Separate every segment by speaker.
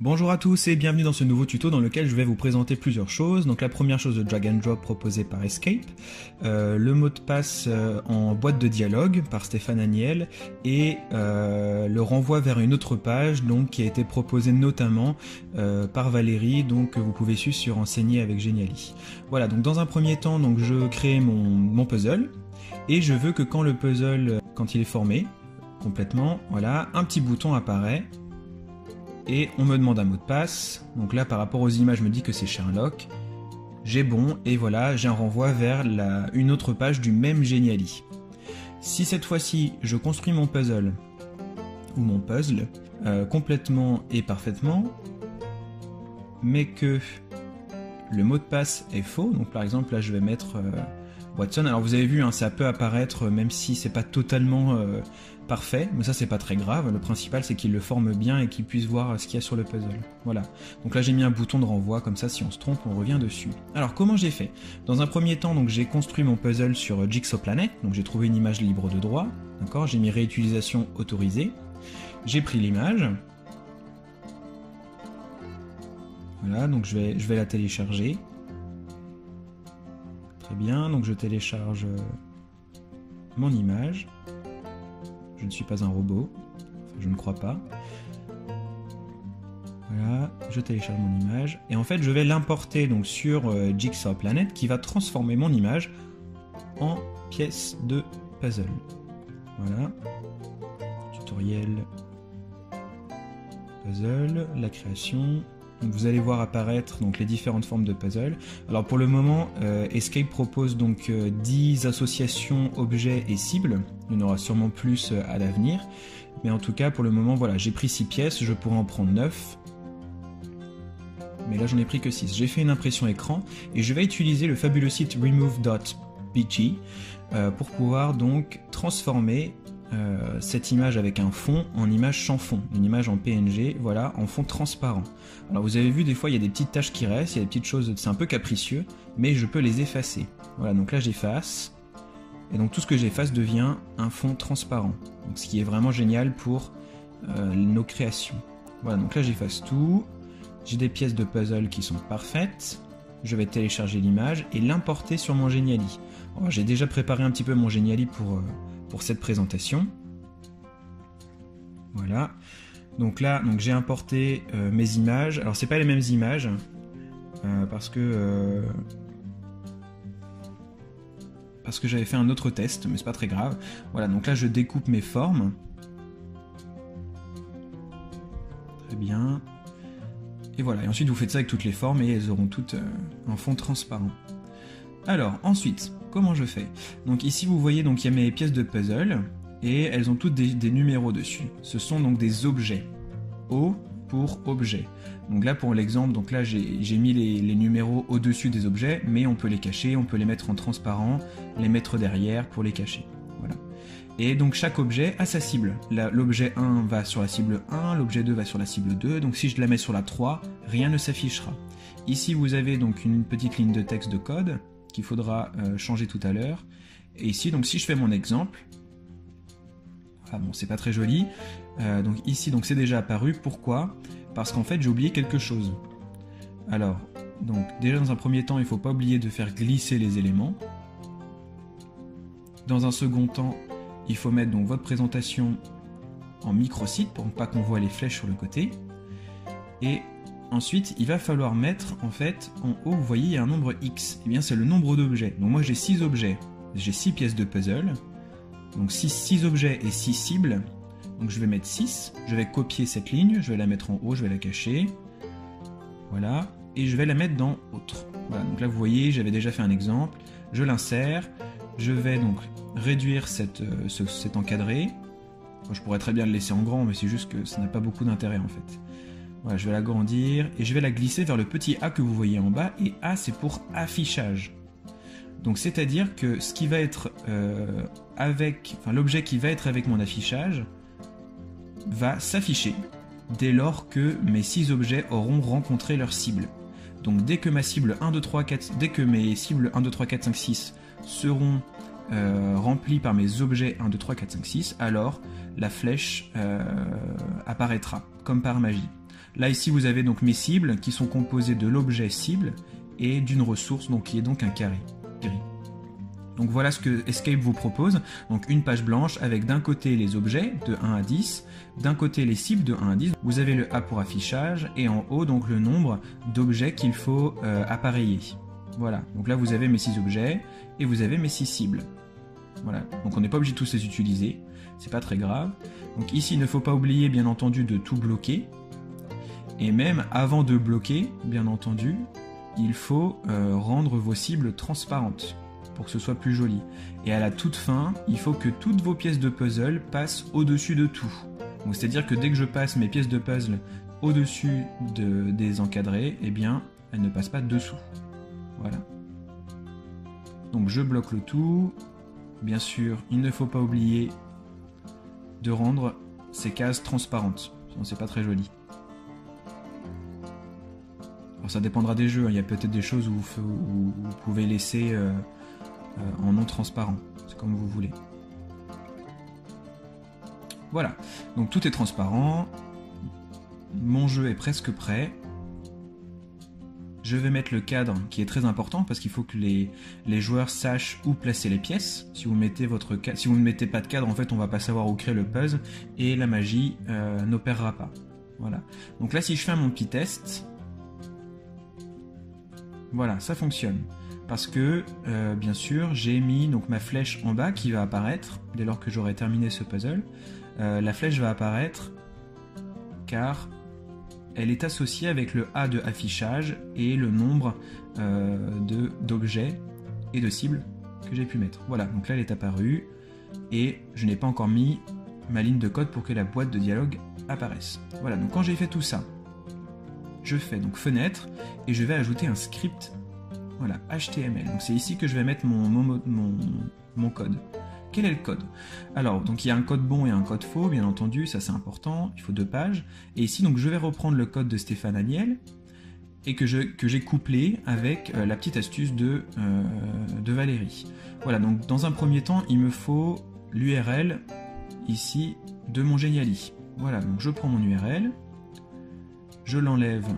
Speaker 1: Bonjour à tous et bienvenue dans ce nouveau tuto dans lequel je vais vous présenter plusieurs choses. Donc la première chose, le drag and drop proposé par Escape, le mot de passe en boîte de dialogue par Stéphane Aniel et le renvoi vers une autre page donc, qui a été proposé notamment par Valérie, donc que vous pouvez suivre sur Enseigner avec Geniali. Voilà, donc dans un premier temps, donc, je crée mon puzzle et je veux que quand le puzzle, quand il est formé complètement, voilà, un petit bouton apparaît. Et on me demande un mot de passe, donc là par rapport aux images je me dis que c'est Sherlock, j'ai bon et voilà j'ai un renvoi vers une autre page du même Geniali. Si cette fois-ci je construis mon puzzle, complètement et parfaitement, mais que le mot de passe est faux, donc par exemple là je vais mettre Watson, alors vous avez vu hein, ça peut apparaître même si c'est pas totalement parfait, mais ça c'est pas très grave, le principal c'est qu'il le forme bien et qu'il puisse voir ce qu'il y a sur le puzzle. Voilà, donc là j'ai mis un bouton de renvoi, comme ça si on se trompe on revient dessus. Alors comment j'ai fait? Dans un premier temps donc j'ai construit mon puzzle sur Jigsaw Planet, donc j'ai trouvé une image libre de droit, d'accord, j'ai mis réutilisation autorisée, j'ai pris l'image, voilà, donc je vais la télécharger. Très bien, donc je télécharge mon image. Je ne suis pas un robot, enfin, je ne crois pas. Voilà, je télécharge mon image et en fait je vais l'importer donc sur Jigsaw Planet qui va transformer mon image en pièce de puzzle. Voilà, tutoriel puzzle, la création. Donc vous allez voir apparaître donc, les différentes formes de puzzle. Alors pour le moment, Escape propose donc 10 associations objets et cibles. Il y en aura sûrement plus à l'avenir. Mais en tout cas, pour le moment, voilà, j'ai pris 6 pièces, je pourrais en prendre 9. Mais là, j'en ai pris que 6. J'ai fait une impression écran et je vais utiliser le fabuleux site remove.pg pour pouvoir donc transformer cette image avec un fond en image sans fond, une image en PNG, voilà, en fond transparent. Alors vous avez vu des fois il y a des petites taches qui restent, il y a des petites choses, c'est un peu capricieux, mais je peux les effacer. Voilà, donc là j'efface, et donc tout ce que j'efface devient un fond transparent, donc, ce qui est vraiment génial pour nos créations. Voilà, donc là j'efface tout, j'ai des pièces de puzzle qui sont parfaites, je vais télécharger l'image et l'importer sur mon Geniali. J'ai déjà préparé un petit peu mon Geniali pour cette présentation. Voilà. Donc là, donc j'ai importé mes images. Alors c'est pas les mêmes images parce que j'avais fait un autre test, mais c'est pas très grave. Voilà. Donc là, je découpe mes formes. Très bien. Et voilà. Et ensuite, vous faites ça avec toutes les formes et elles auront toutes un fond transparent. Alors ensuite, comment je fais? Donc ici vous voyez donc il y a mes pièces de puzzle et elles ont toutes des numéros dessus. Ce sont donc des objets. O pour objet. Donc là pour l'exemple, donc là j'ai mis les numéros au-dessus des objets, mais on peut les cacher, on peut les mettre en transparent, les mettre derrière pour les cacher. Voilà. Et donc chaque objet a sa cible. L'objet 1 va sur la cible 1, l'objet 2 va sur la cible 2, donc si je la mets sur la 3, rien ne s'affichera. Ici vous avez donc une petite ligne de texte de code qu'il faudra changer tout à l'heure. Et ici, donc si je fais mon exemple, ah bon, c'est pas très joli, donc ici, donc c'est déjà apparu. Pourquoi? Parce qu'en fait, j'ai oublié quelque chose. Alors, donc déjà dans un premier temps, il ne faut pas oublier de faire glisser les éléments. Dans un second temps, il faut mettre donc votre présentation en micro-site pour ne pas qu'on voit les flèches sur le côté. Et ensuite, il va falloir mettre, en fait, en haut, vous voyez, il y a un nombre X. Et bien, c'est le nombre d'objets. Donc moi, j'ai 6 objets. J'ai 6 pièces de puzzle. Donc 6 objets et 6 cibles. Donc je vais mettre 6. Je vais copier cette ligne. Je vais la mettre en haut. Je vais la cacher. Voilà. Et je vais la mettre dans Autre. Voilà. Donc là, vous voyez, j'avais déjà fait un exemple. Je l'insère. Je vais donc réduire cet encadré. Moi, je pourrais très bien le laisser en grand, mais c'est juste que ça n'a pas beaucoup d'intérêt, en fait. Voilà, je vais l'agrandir et je vais la glisser vers le petit A que vous voyez en bas, et A c'est pour affichage. Donc c'est-à-dire que ce qui va être l'objet qui va être avec mon affichage va s'afficher dès lors que mes 6 objets auront rencontré leur cible. Donc dès que ma cible 1, 2, 3, 4, dès que mes cibles 1, 2, 3, 4, 5, 6 seront remplies par mes objets 1, 2, 3, 4, 5, 6, alors la flèche apparaîtra, comme par magie. Là ici vous avez donc mes cibles qui sont composées de l'objet cible et d'une ressource donc qui est donc un carré gris. Donc voilà ce que Escape vous propose, donc une page blanche avec d'un côté les objets de 1 à 10, d'un côté les cibles de 1 à 10, vous avez le A pour affichage et en haut donc le nombre d'objets qu'il faut appareiller. Voilà, donc là vous avez mes 6 objets et vous avez mes 6 cibles. Voilà, donc on n'est pas obligé de tous les utiliser, c'est pas très grave. Donc ici il ne faut pas oublier bien entendu de tout bloquer, et même avant de bloquer, bien entendu, il faut rendre vos cibles transparentes pour que ce soit plus joli. Et à la toute fin, il faut que toutes vos pièces de puzzle passent au-dessus de tout. Donc c'est-à-dire que dès que je passe mes pièces de puzzle au-dessus des encadrés, eh bien, elles ne passent pas dessous. Voilà. Donc je bloque le tout. Bien sûr, il ne faut pas oublier de rendre ces cases transparentes, sinon c'est pas très joli. Alors ça dépendra des jeux, il y a peut-être des choses où vous pouvez laisser en non transparent, c'est comme vous voulez. Voilà, donc tout est transparent, mon jeu est presque prêt. Je vais mettre le cadre qui est très important parce qu'il faut que les joueurs sachent où placer les pièces. Si vous ne mettez pas de cadre, en fait on va pas savoir où créer le puzzle et la magie n'opérera pas. Voilà. Donc là si je fais mon petit test, voilà, ça fonctionne. Parce que, bien sûr, j'ai mis donc, ma flèche en bas qui va apparaître dès lors que j'aurai terminé ce puzzle. La flèche va apparaître car elle est associée avec le A de affichage et le nombre d'objets et de cibles que j'ai pu mettre. Voilà, donc là elle est apparue et je n'ai pas encore mis ma ligne de code pour que la boîte de dialogue apparaisse. Voilà, donc quand j'ai fait tout ça, je fais donc fenêtre et je vais ajouter un script, voilà, HTML. Donc c'est ici que je vais mettre mon code. Quel est le code? Alors, donc il y a un code bon et un code faux, bien entendu, ça c'est important, il faut 2 pages. Et ici, donc je vais reprendre le code de Stéphane Aniel et que j'ai couplé avec la petite astuce de Valérie. Voilà, donc dans un premier temps, il me faut l'URL ici de mon Geniali. Voilà, donc je prends mon URL, je l'enlève,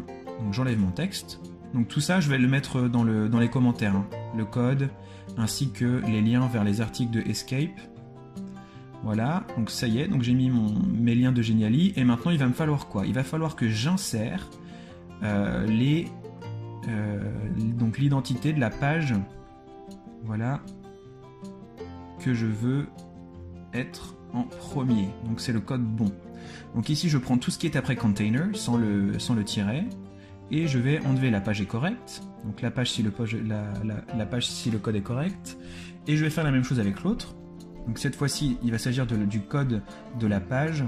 Speaker 1: donc j'enlève mon texte. Donc tout ça, je vais le mettre dans les commentaires, hein. Le code, ainsi que les liens vers les articles de Escape. Voilà, donc ça y est, donc j'ai mis mes liens de Geniali, et maintenant il va me falloir quoi? Il va falloir que j'insère donc l'identité de la page, voilà, que je veux être en premier. Donc c'est le code bon. Donc ici je prends tout ce qui est après container, sans le tiret, et je vais enlever la page est correcte, donc la page si le code est correct, et je vais faire la même chose avec l'autre. Donc cette fois-ci, il va s'agir du code de la page.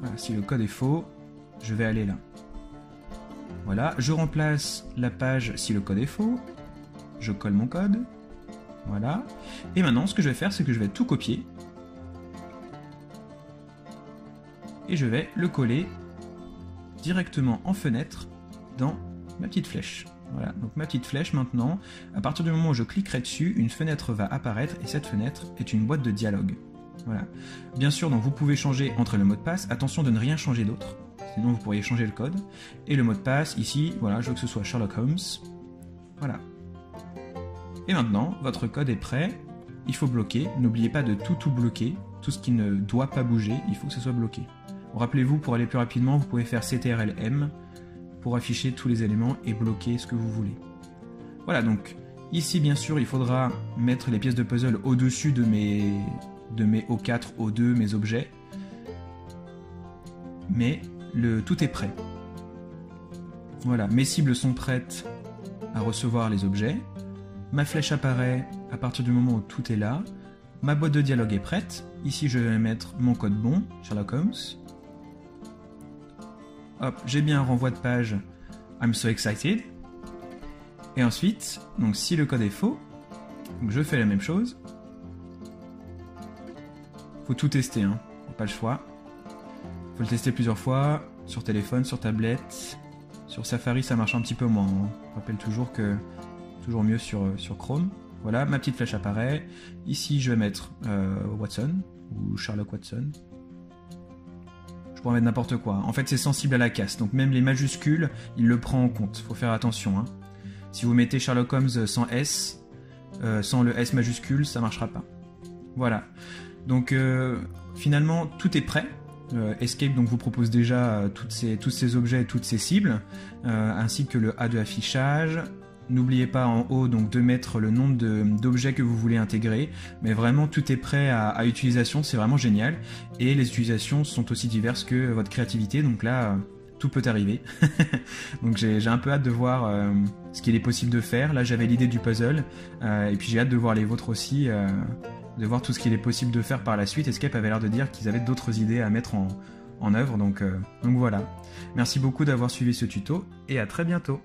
Speaker 1: Voilà, si le code est faux, je vais aller là. Voilà, je remplace la page si le code est faux, je colle mon code, voilà, et maintenant ce que je vais faire, c'est que je vais tout copier, et je vais le coller directement en fenêtre dans ma petite flèche. Voilà, donc ma petite flèche maintenant, à partir du moment où je cliquerai dessus, une fenêtre va apparaître et cette fenêtre est une boîte de dialogue. Voilà. Bien sûr, donc vous pouvez changer entre le mot de passe, attention de ne rien changer d'autre, sinon vous pourriez changer le code. Et le mot de passe, ici, voilà, je veux que ce soit Sherlock Holmes. Voilà. Et maintenant, votre code est prêt, il faut bloquer, n'oubliez pas de tout bloquer, tout ce qui ne doit pas bouger, il faut que ce soit bloqué. Rappelez-vous, pour aller plus rapidement, vous pouvez faire CTRL-M pour afficher tous les éléments et bloquer ce que vous voulez. Voilà, donc ici bien sûr il faudra mettre les pièces de puzzle au-dessus de mes O4, O2, mes objets, mais tout est prêt. Voilà, mes cibles sont prêtes à recevoir les objets, ma flèche apparaît à partir du moment où tout est là, ma boîte de dialogue est prête, ici je vais mettre mon code bon, Sherlock Holmes. Hop, j'ai bien un renvoi de page I'm so excited. Et ensuite, donc si le code est faux, donc je fais la même chose. Faut tout tester, hein, pas le choix. Faut le tester plusieurs fois, sur téléphone, sur tablette. Sur Safari, ça marche un petit peu moins. Hein. Je rappelle toujours que toujours mieux sur Chrome. Voilà, ma petite flèche apparaît. Ici, je vais mettre Watson ou Sherlock Watson. Je pour mettre n'importe quoi. En fait, c'est sensible à la casse, donc même les majuscules, il le prend en compte. Faut faire attention, hein. Si vous mettez Sherlock Holmes sans S, sans le S majuscule, ça marchera pas. Voilà. Donc finalement, tout est prêt. Escape donc vous propose déjà tous ces objets et toutes ces cibles, ainsi que le A de affichage. N'oubliez pas en haut donc de mettre le nombre d'objets que vous voulez intégrer, mais vraiment tout est prêt à utilisation, c'est vraiment génial. Et les utilisations sont aussi diverses que votre créativité, donc là tout peut arriver. Donc j'ai un peu hâte de voir ce qu'il est possible de faire. Là j'avais l'idée du puzzle, et puis j'ai hâte de voir les vôtres aussi, de voir tout ce qu'il est possible de faire par la suite. Escape avait l'air de dire qu'ils avaient d'autres idées à mettre en œuvre, donc voilà. Merci beaucoup d'avoir suivi ce tuto, et à très bientôt.